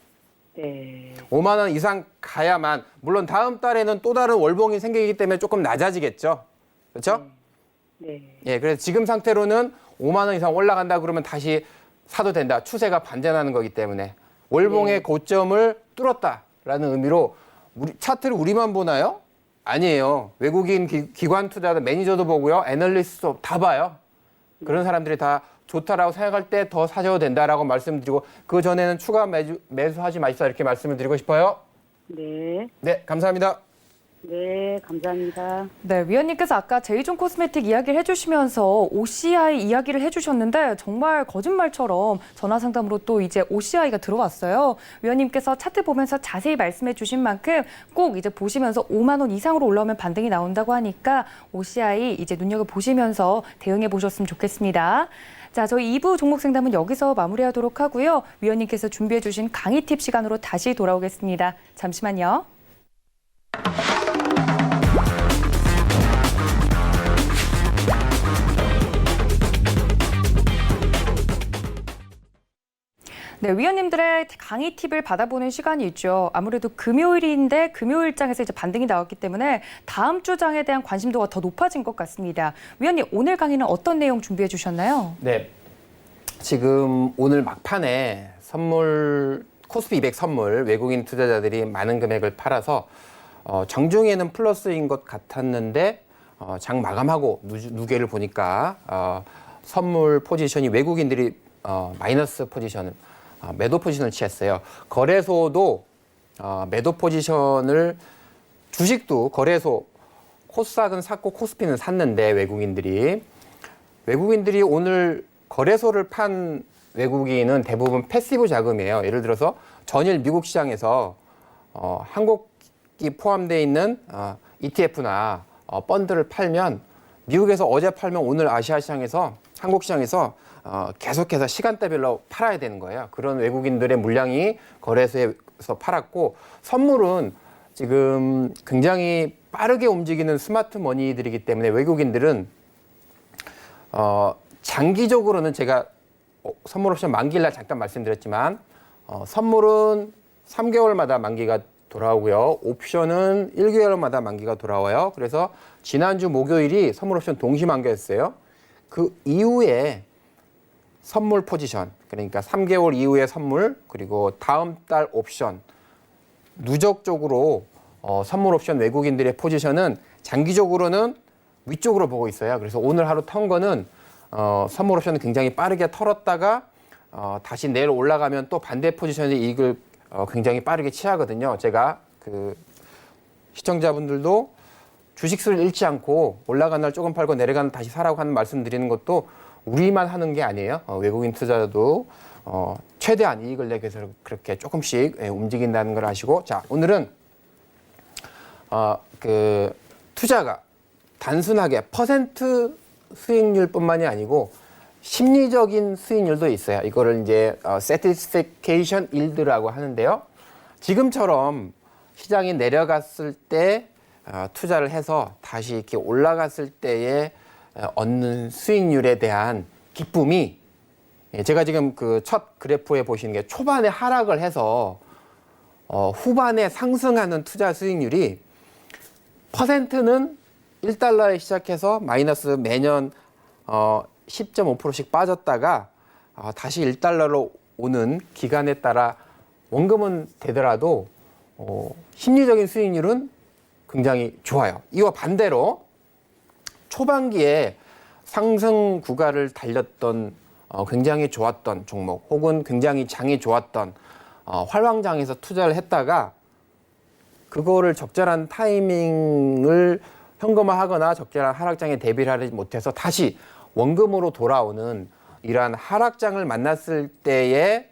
네. 5만 원 이상 가야만, 물론 다음 달에는 또 다른 월봉이 생기기 때문에 조금 낮아지겠죠. 그렇죠? 네. 예, 그래서 지금 상태로는 5만 원 이상 올라간다 그러면 다시 사도 된다. 추세가 반전하는 거기 때문에 월봉의 고점을 뚫었다라는 의미로 우리 차트를 우리만 보나요? 아니에요. 외국인 기관 투자자 매니저도 보고요. 애널리스트도 다 봐요. 그런 사람들이 다 좋다라고 생각할 때 더 사셔도 된다라고 말씀드리고 그 전에는 추가 매수하지 마시다 이렇게 말씀을 드리고 싶어요. 네. 네, 감사합니다. 네. 감사합니다. 네, 위원님께서 아까 제이존 코스메틱 이야기를 해주시면서 OCI 이야기를 해주셨는데 정말 거짓말처럼 전화 상담으로 또 이제 OCI가 들어왔어요. 위원님께서 차트 보면서 자세히 말씀해 주신 만큼 꼭 이제 보시면서 5만 원 이상으로 올라오면 반등이 나온다고 하니까 OCI 이제 눈여겨보시면서 대응해 보셨으면 좋겠습니다. 자, 저희 2부 종목 상담은 여기서 마무리하도록 하고요. 위원님께서 준비해 주신 강의 팁 시간으로 다시 돌아오겠습니다. 잠시만요. 네, 위원님들의 강의 팁을 받아보는 시간이 있죠. 아무래도 금요일인데 금요일장에서 이제 반등이 나왔기 때문에 다음 주 장에 대한 관심도가 더 높아진 것 같습니다. 위원님, 오늘 강의는 어떤 내용 준비해 주셨나요? 네, 지금 오늘 막판에 선물 코스피 200 선물 외국인 투자자들이 많은 금액을 팔아서 장중에는 플러스인 것 같았는데 장 마감하고 누계를 보니까 선물 포지션이 외국인들이 마이너스 포지션을 매도 포지션을 취했어요. 거래소도 매도 포지션을 주식도 거래소 코스닥은 샀고 코스피는 샀는데 외국인들이 오늘 거래소를 판 외국인은 대부분 패시브 자금이에요. 예를 들어서 전일 미국 시장에서 한국이 포함되어 있는 ETF나 펀드를 팔면 미국에서 어제 팔면 오늘 아시아 시장에서 한국 시장에서 계속해서 시간대별로 팔아야 되는 거예요. 그런 외국인들의 물량이 거래소에서 팔았고 선물은 지금 굉장히 빠르게 움직이는 스마트 머니들이기 때문에 외국인들은 장기적으로는 제가 선물 옵션 만기일 날 잠깐 말씀드렸지만 선물은 3개월마다 만기가 돌아오고요. 옵션은 1개월마다 만기가 돌아와요. 그래서 지난주 목요일이 선물 옵션 동시 만기였어요. 그 이후에 선물 포지션, 그러니까 3개월 이후의 선물, 그리고 다음 달 옵션, 누적적으로 선물 옵션 외국인들의 포지션은 장기적으로는 위쪽으로 보고 있어요. 그래서 오늘 하루 턴 거는 선물 옵션을 굉장히 빠르게 털었다가 다시 내일 올라가면 또 반대 포지션의 이익을 굉장히 빠르게 취하거든요. 제가 그 시청자분들도 주식수를 잃지 않고 올라간 날 조금 팔고 내려가는 날 다시 사라고 하는 말씀 드리는 것도 우리만 하는 게 아니에요. 외국인 투자자도 최대한 이익을 내기 위해서 그렇게 조금씩 움직인다는 걸 아시고, 자, 오늘은 그 투자가 단순하게 퍼센트 수익률뿐만이 아니고 심리적인 수익률도 있어요. 이거를 이제 satisfaction yield라고 하는데요. 지금처럼 시장이 내려갔을 때 투자를 해서 다시 이렇게 올라갔을 때에 얻는 수익률에 대한 기쁨이, 제가 지금 그 첫 그래프에 보시는 게 초반에 하락을 해서 후반에 상승하는 투자 수익률이 퍼센트는 1달러에 시작해서 마이너스 매년 10.5%씩 빠졌다가 다시 1달러로 오는 기간에 따라 원금은 되더라도 심리적인 수익률은 굉장히 좋아요. 이와 반대로 초반기에 상승 구간을 달렸던 굉장히 좋았던 종목 혹은 굉장히 장이 좋았던 활황장에서 투자를 했다가 그거를 적절한 타이밍을 현금화하거나 적절한 하락장에 대비를 하지 못해서 다시 원금으로 돌아오는 이러한 하락장을 만났을 때의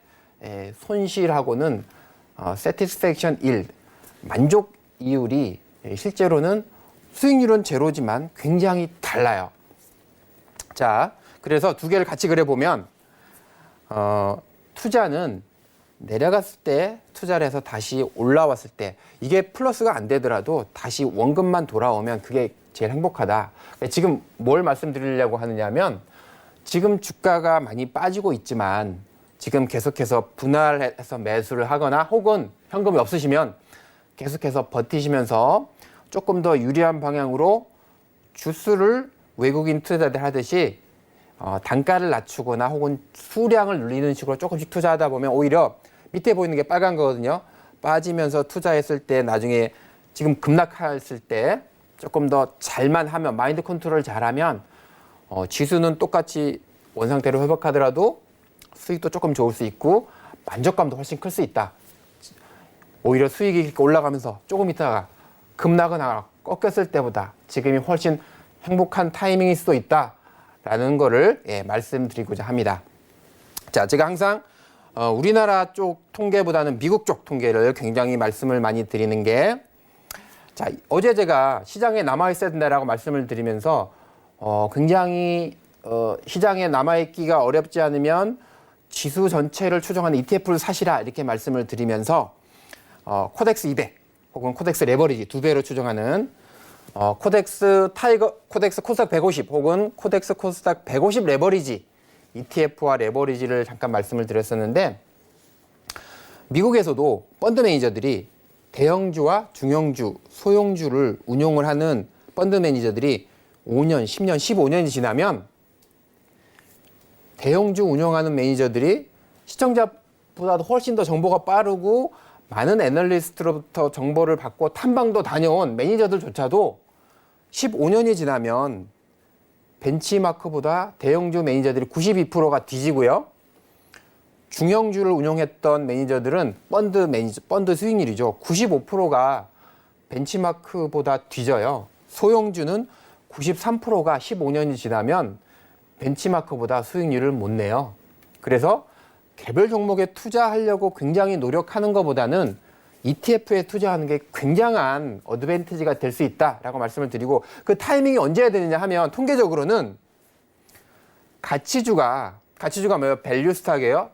손실하고는 satisfaction 1, 만족 이율이 실제로는 수익률은 제로지만 굉장히 달라요. 자, 그래서 두 개를 같이 그려보면 투자는 내려갔을 때 투자를 해서 다시 올라왔을 때 이게 플러스가 안 되더라도 다시 원금만 돌아오면 그게 제일 행복하다. 지금 뭘 말씀드리려고 하느냐면 지금 주가가 많이 빠지고 있지만 지금 계속해서 분할해서 매수를 하거나 혹은 현금이 없으시면 계속해서 버티시면서 조금 더 유리한 방향으로 주수를 외국인 투자자들 하듯이 단가를 낮추거나 혹은 수량을 늘리는 식으로 조금씩 투자하다 보면 오히려 밑에 보이는 게 빨간 거거든요. 빠지면서 투자했을 때 나중에 지금 급락했을 때 조금 더 잘만 하면 마인드 컨트롤 잘하면 지수는 똑같이 원상태로 회복하더라도 수익도 조금 좋을 수 있고 만족감도 훨씬 클 수 있다. 오히려 수익이 이렇게 올라가면서 조금 있다가 급락하거나 꺾였을 때보다 지금이 훨씬 행복한 타이밍일 수도 있다라는 거를 말씀드리고자 합니다. 자, 제가 항상 우리나라 쪽 통계보다는 미국 쪽 통계를 굉장히 말씀을 많이 드리는 게, 자, 어제 제가 시장에 남아있어야 된다라고 말씀을 드리면서 굉장히 시장에 남아있기가 어렵지 않으면 지수 전체를 추정하는 ETF를 사시라 이렇게 말씀을 드리면서 코덱스 200 혹은 코덱스 레버리지 2배로 추정하는 코덱스 코스닥 150 혹은 코덱스 코스닥 150 레버리지 ETF와 레버리지를 잠깐 말씀을 드렸었는데, 미국에서도 펀드 매니저들이 대형주와 중형주, 소형주를 운용을 하는 펀드 매니저들이 5년, 10년, 15년이 지나면 대형주 운영하는 매니저들이 시청자보다도 훨씬 더 정보가 빠르고 많은 애널리스트로부터 정보를 받고 탐방도 다녀온 매니저들조차도 15년이 지나면 벤치마크보다 대형주 매니저들이 92%가 뒤지고요. 중형주를 운용했던 매니저들은 펀드 수익률이죠. 95%가 벤치마크보다 뒤져요. 소형주는 93%가 15년이 지나면 벤치마크보다 수익률을 못 내요. 그래서 개별 종목에 투자하려고 굉장히 노력하는 것보다는 ETF에 투자하는 게 굉장한 어드밴티지가 될 수 있다라고 말씀을 드리고, 그 타이밍이 언제 해야 되느냐 하면 통계적으로는 가치주가 뭐예요? 밸류 스탁이에요.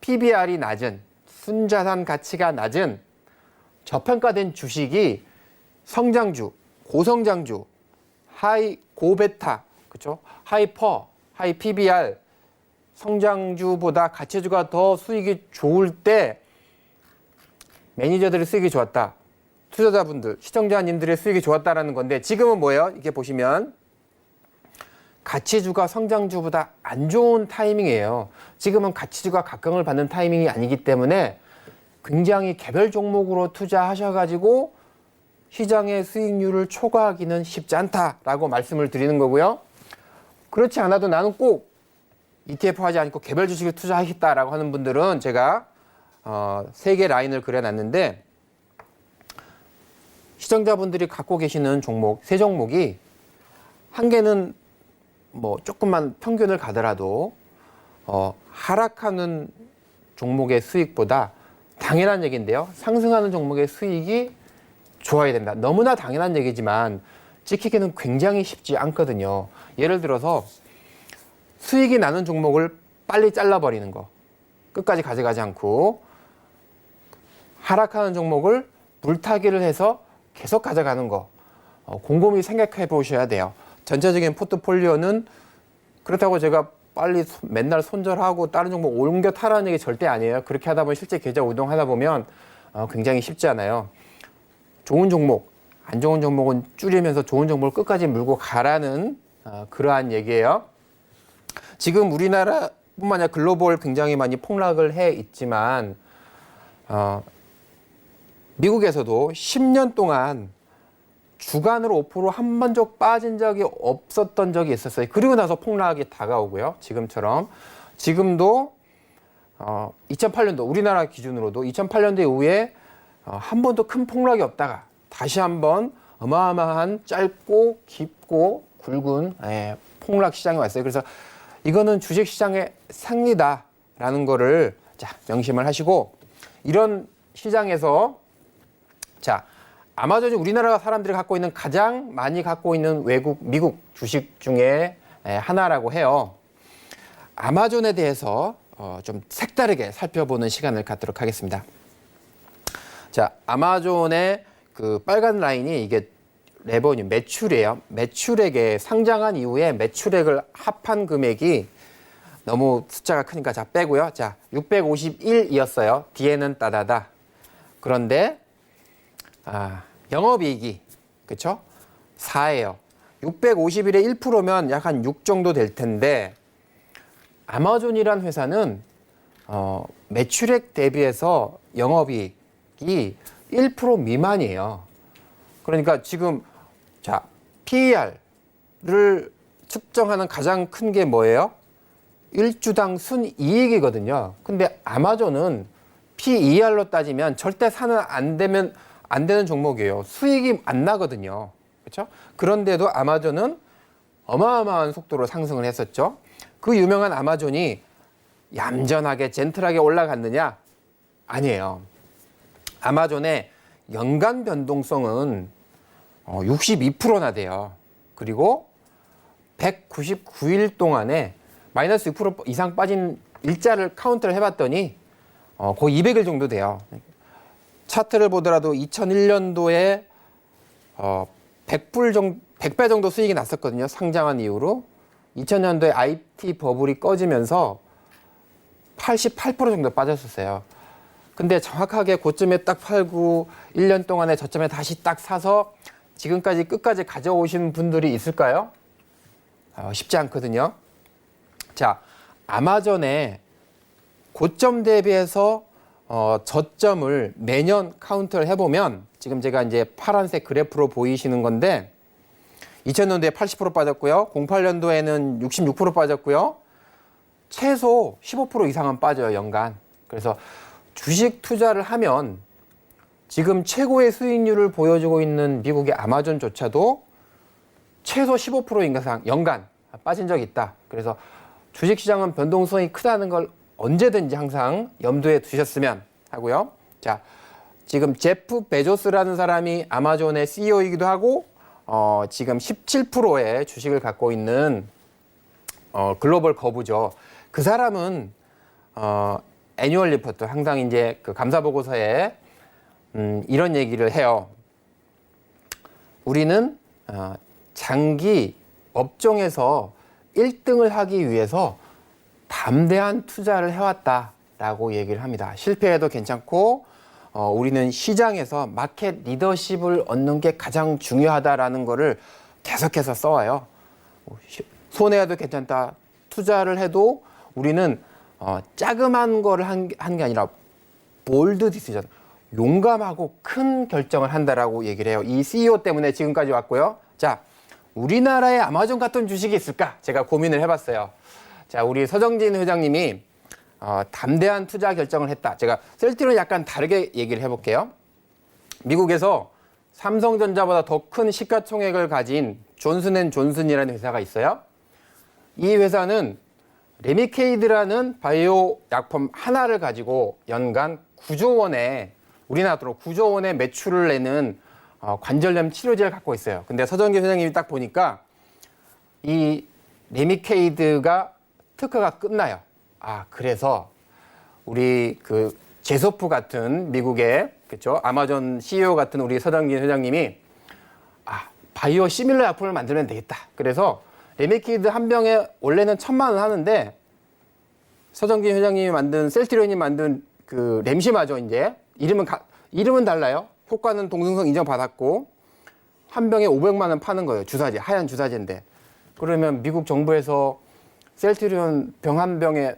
PBR이 낮은, 순자산 가치가 낮은 저평가된 주식이 성장주, 고성장주, 고베타, 그렇죠? 하이 PBR 성장주보다 가치주가 더 수익이 좋을 때 매니저들의 수익이 좋았다. 투자자분들, 시청자님들의 수익이 좋았다라는 건데, 지금은 뭐예요? 이렇게 보시면 가치주가 성장주보다 안 좋은 타이밍이에요. 지금은 가치주가 각광을 받는 타이밍이 아니기 때문에 굉장히 개별 종목으로 투자하셔가지고 시장의 수익률을 초과하기는 쉽지 않다라고 말씀을 드리는 거고요. 그렇지 않아도 나는 꼭 ETF 하지 않고 개별 주식에 투자하겠다라고 하는 분들은 제가 3개 라인을 그려놨는데, 시청자분들이 갖고 계시는 종목 3종목이 한 개는 뭐 조금만 평균을 가더라도 하락하는 종목의 수익보다 당연한 얘기인데요. 상승하는 종목의 수익이 좋아야 된다. 너무나 당연한 얘기지만 찍히기는 굉장히 쉽지 않거든요. 예를 들어서 수익이 나는 종목을 빨리 잘라버리는 거, 끝까지 가져가지 않고 하락하는 종목을 물타기를 해서 계속 가져가는 거, 곰곰이 생각해 보셔야 돼요. 전체적인 포트폴리오는 그렇다고 제가 빨리 맨날 손절하고 다른 종목 옮겨 타라는 얘기 절대 아니에요. 그렇게 하다 보면 실제 계좌 운동하다 보면 굉장히 쉽지 않아요. 좋은 종목, 안 좋은 종목은 줄이면서 좋은 종목을 끝까지 물고 가라는 그러한 얘기예요. 지금 우리나라뿐만 아니라 글로벌 굉장히 많이 폭락을 해 있지만 미국에서도 10년 동안 주간으로 5% 한 번도 빠진 적이 없었던 적이 있었어요. 그리고 나서 폭락이 다가오고요. 지금처럼. 지금도 2008년도 우리나라 기준으로도 2008년도 이후에 한 번도 큰 폭락이 없다가 다시 한번 어마어마한 짧고 깊고 굵은 폭락 시장에 왔어요. 그래서 이거는 주식 시장의 생리다라는 거를 자, 명심을 하시고 이런 시장에서 자, 아마존이 우리나라 사람들이 갖고 있는 가장 많이 갖고 있는 미국 주식 중에 하나라고 해요. 아마존에 대해서 좀 색다르게 살펴보는 시간을 갖도록 하겠습니다. 자, 아마존의 그 빨간 라인이 이게 레버뉴, 매출이에요. 매출액에 상장한 이후에 매출액을 합한 금액이 너무 숫자가 크니까 자, 빼고요. 자, 651이었어요. 뒤에는 따다다. 그런데 영업이익이 그렇죠? 4예요. 651에 1%면 약 한 6 정도 될 텐데 아마존이란 회사는 매출액 대비해서 영업이익이 1% 미만이에요. 그러니까 지금 자, PER을 측정하는 가장 큰 게 뭐예요? 1주당 순이익이거든요. 근데 아마존은 PER로 따지면 절대 사는 안 되는 종목이에요. 수익이 안 나거든요. 그렇죠? 그런데도 아마존은 어마어마한 속도로 상승을 했었죠. 그 유명한 아마존이 얌전하게 젠틀하게 올라갔느냐? 아니에요. 아마존의 연간 변동성은 62%나 돼요. 그리고 199일 동안에 마이너스 6% 이상 빠진 일자를 카운트를 해봤더니 거의 200일 정도 돼요. 차트를 보더라도 2001년도에 100배 정도 수익이 났었거든요. 상장한 이후로. 2000년도에 IT 버블이 꺼지면서 88% 정도 빠졌었어요. 근데 정확하게 고점에 딱 팔고 1년 동안에 저점에 다시 딱 사서 지금까지 끝까지 가져오신 분들이 있을까요? 쉽지 않거든요. 자, 아마존의 고점 대비해서 저점을 매년 카운트를 해보면 지금 제가 이제 파란색 그래프로 보이시는 건데 2000년도에 80% 빠졌고요. 08년도에는 66% 빠졌고요. 최소 15% 이상은 빠져요, 연간. 그래서 주식 투자를 하면 지금 최고의 수익률을 보여주고 있는 미국의 아마존조차도 최소 15% 이상 연간 빠진 적이 있다. 그래서 주식시장은 변동성이 크다는 걸 언제든지 항상 염두에 두셨으면 하고요. 자, 지금 제프 베조스라는 사람이 아마존의 CEO이기도 하고 지금 17%의 주식을 갖고 있는 글로벌 거부죠. 그 사람은 애뉴얼 리포트 항상 이제 그 감사 보고서에 이런 얘기를 해요. 우리는 장기 업종에서 1등을 하기 위해서 담대한 투자를 해왔다라고 얘기를 합니다. 실패해도 괜찮고 우리는 시장에서 마켓 리더십을 얻는 게 가장 중요하다라는 거를 계속해서 써와요. 손해해도 괜찮다. 투자를 해도 우리는 자그만 거를 한 게 아니라 볼드 디시전, 용감하고 큰 결정을 한다라고 얘기를 해요. 이 CEO 때문에 지금까지 왔고요. 자, 우리나라에 아마존 같은 주식이 있을까? 제가 고민을 해봤어요. 자, 우리 서정진 회장님이 담대한 투자 결정을 했다. 제가 셀트리온 약간 다르게 얘기를 해볼게요. 미국에서 삼성전자보다 더 큰 시가총액을 가진 존슨앤존슨이라는 회사가 있어요. 이 회사는 레미케이드라는 바이오 약품 하나를 가지고 연간 9조 원의 우리나라 돈으로 9조 원의 매출을 내는 관절염 치료제를 갖고 있어요. 근데 서정진 회장님이 딱 보니까 이 레미케이드가 특허가 끝나요. 그래서 우리 그 제소프 같은 미국의 그렇죠? 아마존 CEO 같은 우리 서정진 회장님이 바이오 시밀러 약품을 만들면 되겠다. 그래서 레미케이드 한 병에 원래는 1,000만 원 하는데 서정진 회장님이 만든 셀트리온이 만든 그 램시마죠. 이제 이름은 달라요. 효과는 동등성 인정받았고 한 병에 500만 원 파는 거예요. 주사제, 하얀 주사제인데. 그러면 미국 정부에서 셀트리온 병 한 병에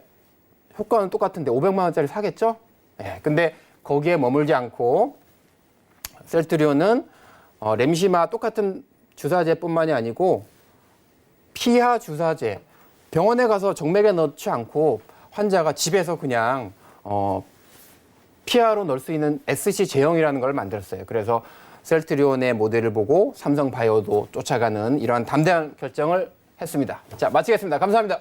효과는 똑같은데 500만 원짜리 사겠죠? 네. 근데 거기에 머물지 않고 셀트리온은 램시마 똑같은 주사제뿐만이 아니고 피하 주사제, 병원에 가서 정맥에 넣지 않고 환자가 집에서 그냥 피하로 넣을 수 있는 SC 제형이라는 걸 만들었어요. 그래서 셀트리온의 모델을 보고 삼성바이오도 쫓아가는 이러한 담대한 결정을 했습니다. 자, 마치겠습니다. 감사합니다.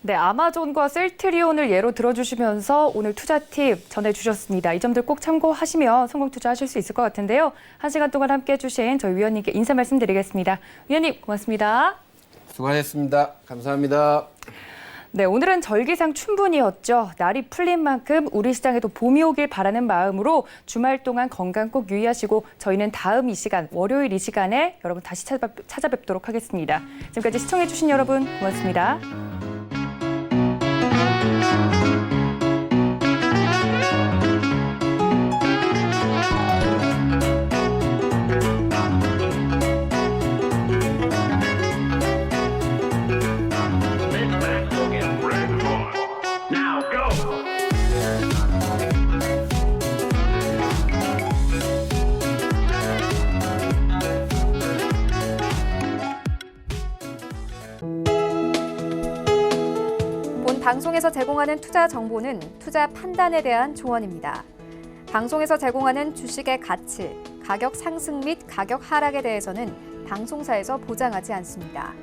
네, 아마존과 셀트리온을 예로 들어주시면서 오늘 투자 팁 전해주셨습니다. 이 점들 꼭 참고하시면 성공 투자하실 수 있을 것 같은데요. 1시간 동안 함께해 주신 저희 위원님께 인사 말씀드리겠습니다. 위원님 고맙습니다. 수고하셨습니다. 감사합니다. 네, 오늘은 절기상 춘분이었죠. 날이 풀린 만큼 우리 시장에도 봄이 오길 바라는 마음으로 주말 동안 건강 꼭 유의하시고 저희는 다음 이 시간, 월요일 이 시간에 여러분 다시 찾아뵙도록 하겠습니다. 지금까지 시청해주신 여러분 고맙습니다. 본 방송에서 제공하는 투자 정보는 투자 판단에 대한 조언입니다. 방송에서 제공하는 주식의 가치, 가격 상승 및 가격 하락에 대해서는 방송사에서 보장하지 않습니다.